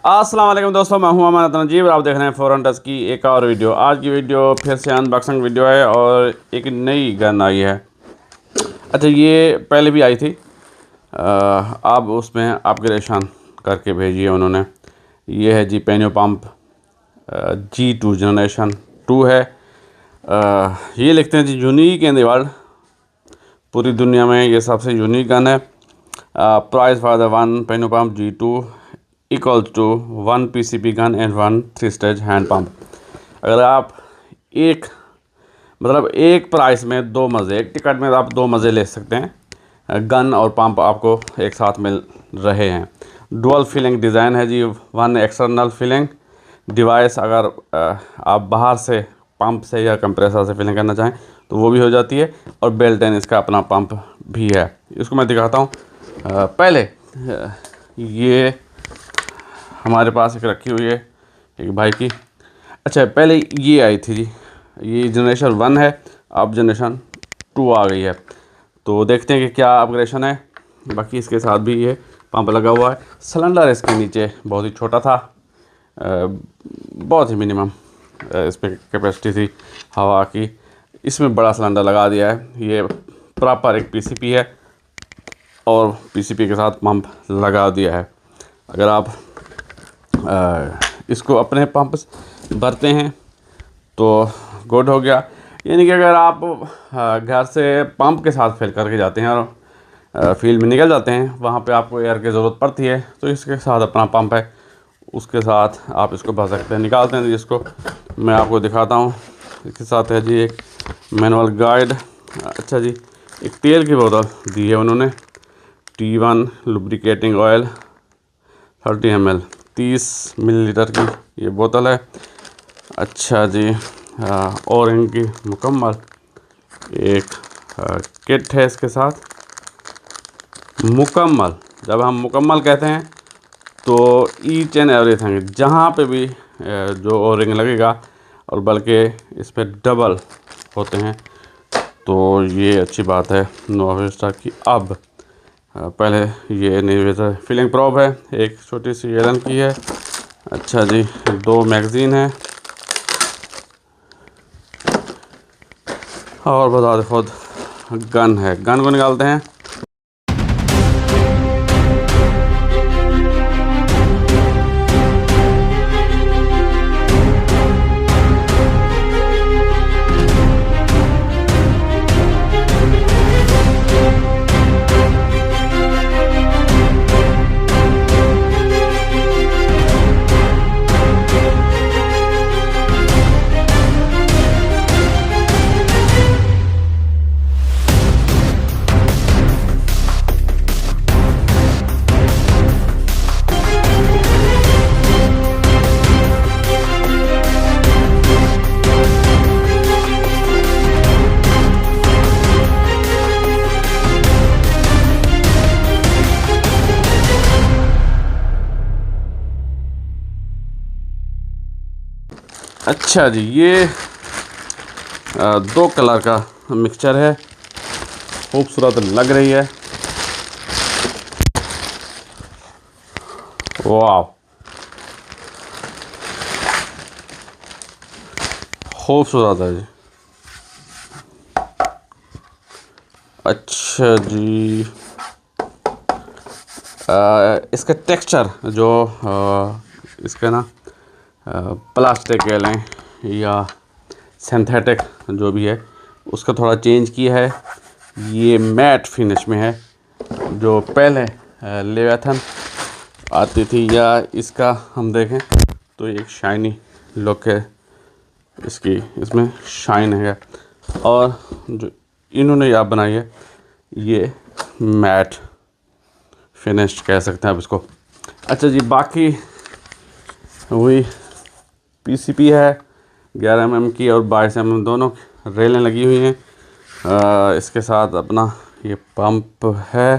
अस्सलाम वालेकुम दोस्तों, मैं हूं अमान नजीब और आप देख रहे हैं फॉरेन टच की एक और वीडियो। आज की वीडियो फिर से अनबॉक्सिंग वीडियो है और एक नई गन आई है। अच्छा, ये पहले भी आई थी, अब उसमें अपग्रेडेशन करके भेजी है उन्होंने। ये है जी पेन्यो पंप G2 जनरेशन 2 है। ये लिखते हैं जी यूनिक इन द वर्ल्ड, पूरी दुनिया में ये सबसे यूनिक गन है। प्राइस फॉर द वन पेन्यो pump G2 equal to 1 PCP gun and 1 3 stage hand pump. अगर आप एक प्राइस में दो मज़े, एक टिकट में आप दो मज़े ले सकते हैं। गन और पंप आपको एक साथ मिल रहे हैं। डुअल फिलिंग डिज़ाइन है जी। वन एक्सटर्नल फिलिंग डिवाइस, अगर आप बाहर से पंप से या कंप्रेसर से फिलिंग करना चाहें तो वो भी हो जाती है। और बेल्ट एंड इसका अपना पंप भी है। इसको मैं दिखाता हूँ। पहले ये हमारे पास एक रखी हुई है एक भाई की। अच्छा, पहले ये आई थी जी, ये जनरेशन 1 है, अब जनरेशन 2 आ गई है। तो देखते हैं कि क्या अपग्रेडेशन है। बाकी इसके साथ भी ये पंप लगा हुआ है। सिलेंडर इसके नीचे बहुत ही छोटा था, बहुत ही मिनिमम इस पर कैपेसिटी थी हवा की। इसमें बड़ा सिलेंडर लगा दिया है। ये प्रॉपर एक PCP है और PCP के साथ पंप लगा दिया है। अगर आप इसको अपने पंप भरते हैं तो गुड हो गया। यानी कि अगर आप घर से पंप के साथ फिल करके जाते हैं और फील्ड में निकल जाते हैं, वहाँ पे आपको एयर की ज़रूरत पड़ती है, तो इसके साथ अपना पंप है, उसके साथ आप इसको भर सकते हैं। निकालते हैं जिसको मैं आपको दिखाता हूँ। इसके साथ है जी एक मैनुअल गाइड। अच्छा जी, एक तेल की बोतल दी है उन्होंने, T1 lubricating oil 30 ml, 30 millilitre की ये बोतल है। अच्छा जी, और इनकी मुकम्मल एक किट है इसके साथ। मुकम्मल, जब हम मुकम्मल कहते हैं तो ईच एंड एवरीथिंग, जहाँ पे भी जो ओरिंग लगेगा, और बल्कि इस पर डबल होते हैं, तो ये अच्छी बात है नोवा स्टार की। अब पहले ये नहीं, फिलिंग प्रॉब है, एक छोटी सी एलन की है। अच्छा जी, 2 मैगज़ीन है और बता खुद गन है। गन को निकालते हैं। अच्छा जी, ये 2 कलर का मिक्सचर है, खूबसूरत लग रही है। वाह, खूबसूरत है जी। अच्छा जी, इसका टेक्सचर जो इसका ना प्लास्टिक कह लें या सिंथेटिक जो भी है, उसका थोड़ा चेंज किया है। ये मैट फिनिश में है, जो पहले लेविएथन आती थी, या इसका हम देखें तो एक शाइनी लुक है इसकी, इसमें शाइन है। और जो इन्होंने यहाँ बनाई है, ये मैट फिनिश कह सकते हैं आप इसको। अच्छा जी, बाकी वही PCP है, 11 mm की और 22 mm दोनों रेलें लगी हुई हैं। इसके साथ अपना ये पंप है।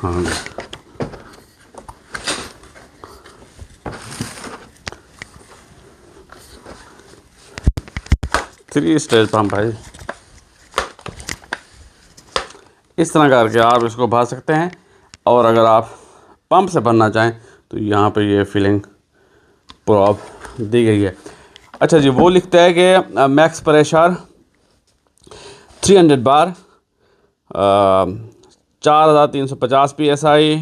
हाँ, 3 स्टेज पंप है। इस तरह करके आप इसको भर सकते हैं। और अगर आप पंप से भरना चाहें तो यहाँ पे ये फिलिंग प्रॉप दी गई है। अच्छा जी, वो लिखता है कि max pressure 300 bar, 4350 PSI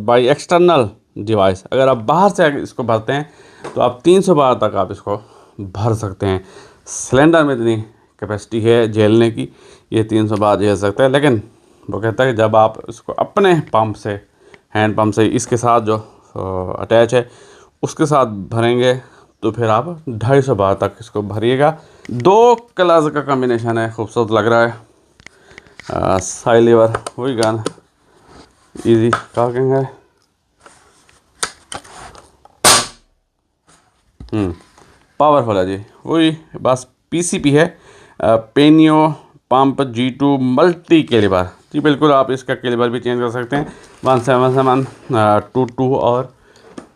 by external device. अगर आप बाहर से इसको भरते हैं तो आप 300 बार तक आप इसको भर सकते हैं। सिलेंडर में इतनी कैपेसिटी है झेलने की, ये 300 बार झेल सकता है। लेकिन वो कहता है कि जब आप इसको अपने पंप से, हैंड पंप से इसके साथ जो अटैच है उसके साथ भरेंगे तो फिर आप 250 बार तक इसको भरिएगा। 2 कलर्स का कॉम्बिनेशन है, खूबसूरत लग रहा है। साइड लीवर वही गन, इजी कॉकिंग है। पावरफुल है जी, वही बस PCP है। पेनियो पंप G2 मल्टी कैलिबर जी, बिल्कुल आप इसका कैलिबर भी चेंज कर सकते हैं। 177, 22 और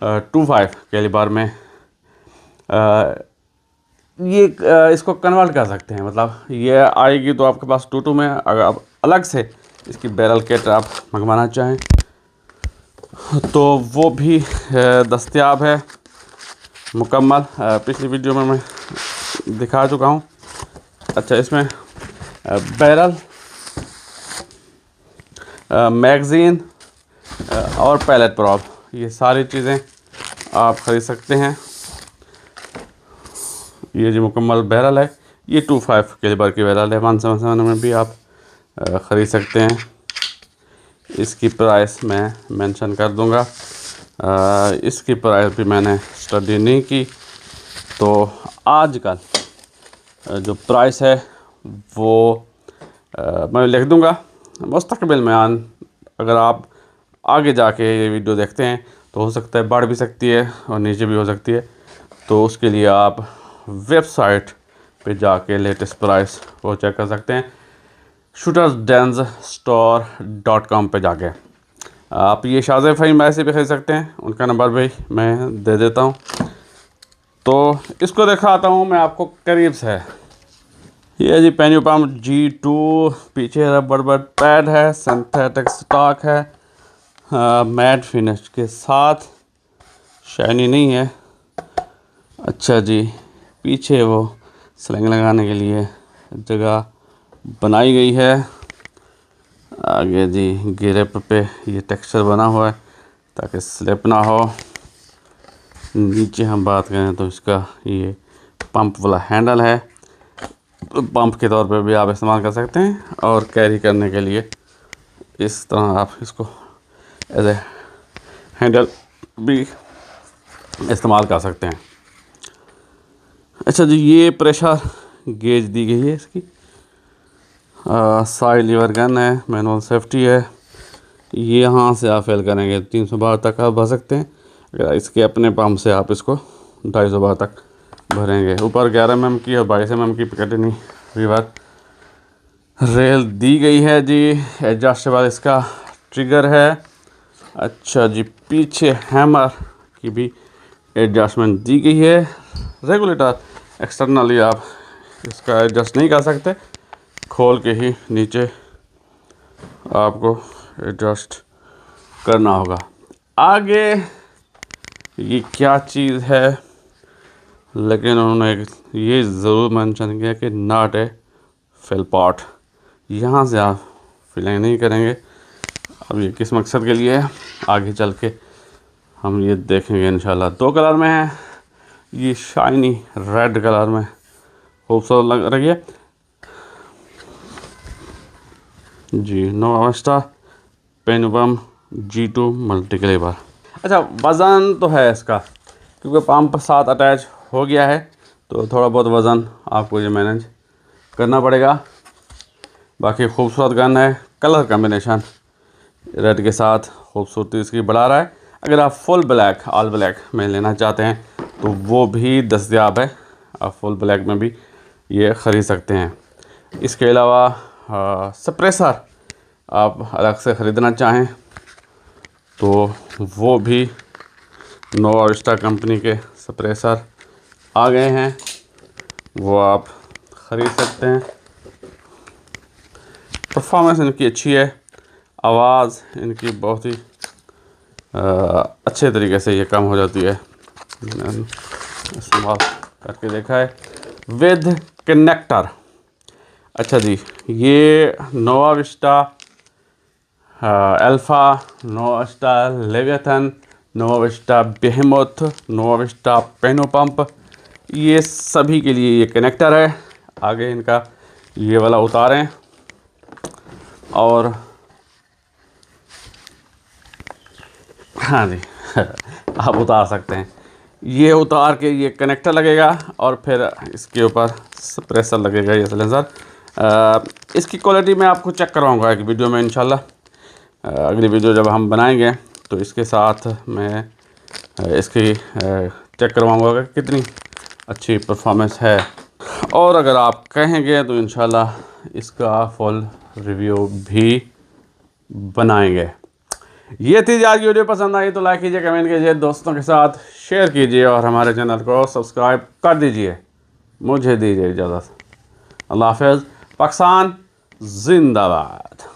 25 कैलिबर में ये इसको कन्वर्ट कर सकते हैं। मतलब ये आएगी तो आपके पास 22 में। अगर आप अलग से इसकी बैरल किट आप मंगवाना चाहें तो वो भी दस्तयाब है मुकम्मल। पिछली वीडियो में मैं दिखा चुका हूँ। अच्छा, इसमें बैरल, मैगज़ीन और पैलेट प्रॉप, ये सारी चीज़ें आप ख़रीद सकते हैं। ये जो मुकम्मल बैरल है ये 25 कैलिबर की बैरल है। 177 में भी आप ख़रीद सकते हैं। इसकी प्राइस मैं मेंशन कर दूंगा। इसकी प्राइस भी मैंने स्टडी नहीं की, तो आजकल जो प्राइस है वो मैं लिख दूंगा। मुस्तकबिल में अगर आप आगे जाके ये वीडियो देखते हैं तो हो सकता है बढ़ भी सकती है और नीचे भी हो सकती है। तो उसके लिए आप वेबसाइट पे जाके लेटेस्ट प्राइस वो चेक कर सकते हैं। shootersdancestore.com पे जाके आप ये शाज़ फ़हीम ऐसे भी खरीद सकते हैं। उनका नंबर भी मैं दे देता हूँ। तो इसको दिखाता हूँ मैं आपको करीब से। ये जी पेनियो पंप G2, पीछे रबर बट पैड है, सिंथेटिक स्टॉक है, मैट फिनिश के साथ, शाइनी नहीं है। अच्छा जी, पीछे वो स्लिंग लगाने के लिए जगह बनाई गई है। आगे जी ग्रिप पे ये टेक्सचर बना हुआ है ताकि स्लिप ना हो। नीचे हम बात करें तो इसका ये पंप वाला हैंडल है, तो पंप के तौर पे भी आप इस्तेमाल कर सकते हैं। और कैरी करने के लिए इस तरह आप इसको एज ए हैंडल भी इस्तेमाल कर सकते हैं। अच्छा जी, ये प्रेशर गेज दी गई है इसकी। साइड लीवर गन है, मैनुअल सेफ्टी है। ये यहाँ से आप फेल करेंगे 300 बार तक आप भर सकते हैं। अगर इसके अपने पंप से आप इसको 250 बार तक भरेंगे। ऊपर 11 mm की और 22 mm की पिकेटिनी रीवर रेल दी गई है जी। एडजस्टेबल इसका ट्रिगर है। अच्छा जी, पीछे हैमर की भी एडजस्टमेंट दी गई है। रेगुलेटर एक्सटर्नली आप इसका एडजस्ट नहीं कर सकते, खोल के ही नीचे आपको एडजस्ट करना होगा। आगे ये क्या चीज़ है, लेकिन उन्होंने ये ज़रूर मेंशन किया कि नॉट ए फिल पॉट। यहाँ से आप फिलिंग नहीं करेंगे। अब ये किस मकसद के लिए है आगे चल के हम ये देखेंगे इंशाल्लाह। 2 कलर में है, ये शाइनी रेड कलर में खूबसूरत लग रही है जी। नोवास्टा पेनियो पंप G2 मल्टी कैलिबर। अच्छा, वज़न तो है इसका, क्योंकि पंप साथ अटैच हो गया है तो थोड़ा बहुत वज़न आपको ये मैनेज करना पड़ेगा। बाकी खूबसूरत गन है, कलर कॉम्बिनेशन रेड के साथ खूबसूरती इसकी बढ़ा रहा है। अगर आप फुल ब्लैक, ऑल ब्लैक में लेना चाहते हैं तो वो भी दस्तयाब है, आप फुल ब्लैक में भी ये ख़रीद सकते हैं। इसके अलावा सप्रेसर आप अलग से ख़रीदना चाहें तो वो भी नोवास्टा कंपनी के सप्रेसर आ गए हैं, वो आप ख़रीद सकते हैं। परफॉर्मेंस इनकी अच्छी है, आवाज़ इनकी बहुत ही अच्छे तरीके से ये काम हो जाती है। मैंने इस्तेमाल करके देखा है विद कनेक्टर। अच्छा जी, ये नोवा विस्टा अल्फ़ा, नोवा विस्टा लेविएथन, नोवा विस्टा बेहेमोथ, नोवा विस्टा पेनो पंप, ये सभी के लिए ये कनेक्टर है। आगे इनका ये वाला उतारें और हाँ जी आप उतार सकते हैं। ये उतार के ये कनेक्टर लगेगा और फिर इसके ऊपर प्रेशर लगेगा ये सिलेंसर। इसकी क्वालिटी मैं आपको चेक करवाऊँगा एक वीडियो में इंशाल्लाह। अगली वीडियो जब हम बनाएंगे तो इसके साथ मैं इसकी चेक करवाऊँगा कि कितनी अच्छी परफॉर्मेंस है, और अगर आप कहेंगे तो इंशाल्लाह इसका फुल रिव्यू भी बनाएंगे। ये थी आज की वीडियो। पसंद आई तो लाइक कीजिए, कमेंट कीजिए, दोस्तों के साथ शेयर कीजिए और हमारे चैनल को सब्सक्राइब कर दीजिए। मुझे दीजिए इजाज़त। अल्लाह हाफ़िज़। पाकिस्तान जिंदाबाद।